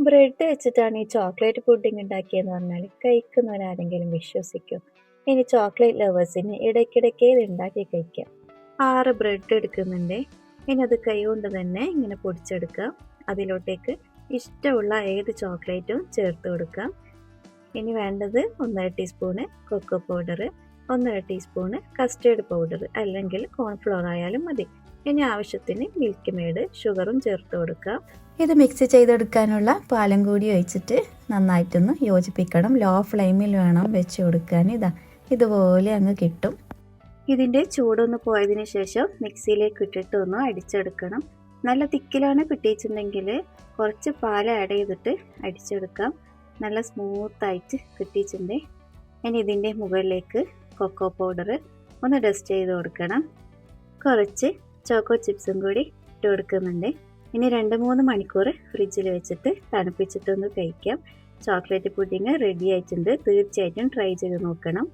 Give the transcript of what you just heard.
Bread വെച്ചിട്ടാണ് ഈ chocolate pudding ഉണ്ടാക്കിയെന്ന് പറഞ്ഞാൽ കഴിക്കുന്നവരാരെങ്കിലും വിശ്വസിക്കും? ഇനി ചോക്ലേറ്റ് ലവേഴ്സിന് ഇടയ്ക്കിടയ്ക്ക് ഇത് ഉണ്ടാക്കി കഴിക്കാം. 6 ബ്രെഡ് എടുക്കുന്നുണ്ട്. ഇനി അത് കൈ കൊണ്ട് തന്നെ ഇങ്ങനെ പൊടിച്ചെടുക്കാം. അതിലോട്ടേക്ക് ഇഷ്ടമുള്ള ഏത് ചോക്ലേറ്റും ചേർത്ത് കൊടുക്കാം. ഇനി വേണ്ടത് 1.5 teaspoon cocoa powder, 1.5 teaspoon custard powder അല്ലെങ്കിൽ കോൺഫ്ലോർ ആയാലും മതി. ഇനി ആവശ്യത്തിന് മിൽക്ക് മെയ്ഡ്, ഷുഗറും ചേർത്ത് കൊടുക്കാം. ഇത് മിക്സ് ചെയ്തെടുക്കാനുള്ള പാലും കൂടി ഒഴിച്ചിട്ട് നന്നായിട്ടൊന്ന് യോജിപ്പിക്കണം. ലോ ഫ്ലെയിമിൽ വേണം വെച്ച് കൊടുക്കാൻ. ഇതുപോലെ അങ്ങ് കിട്ടും. ഇതിൻ്റെ ചൂടൊന്ന് പോയതിന് ശേഷം മിക്സിയിലേക്ക് ഇട്ടിട്ട് ഒന്ന് അടിച്ചെടുക്കണം. നല്ല തിക്കിലാണ് കിട്ടിയിട്ടുണ്ടെങ്കിൽ കുറച്ച് പാൽ ആഡ് ചെയ്തിട്ട് അടിച്ചെടുക്കാം. നല്ല സ്മൂത്തായിട്ട് കിട്ടിയിട്ടുണ്ട്. ഇനി ഇതിൻ്റെ മുകളിലേക്ക് കൊക്കോ പൗഡർ ഒന്ന് ഡസ്റ്റ് ചെയ്ത് കൊടുക്കണം. കുറച്ച് ചോക്കോ ചിപ്സും കൂടി ഇട്ട് കൊടുക്കുന്നുണ്ട്. ഇനി 2-3 മണിക്കൂർ ഫ്രിഡ്ജിൽ വെച്ചിട്ട് തണുപ്പിച്ചിട്ടൊന്ന് കഴിക്കാം. ചോക്ലേറ്റ് പുഡിംഗ് റെഡി ആയിട്ടുണ്ട്. തീർച്ചയായിട്ടും ട്രൈ ചെയ്ത് നോക്കണം.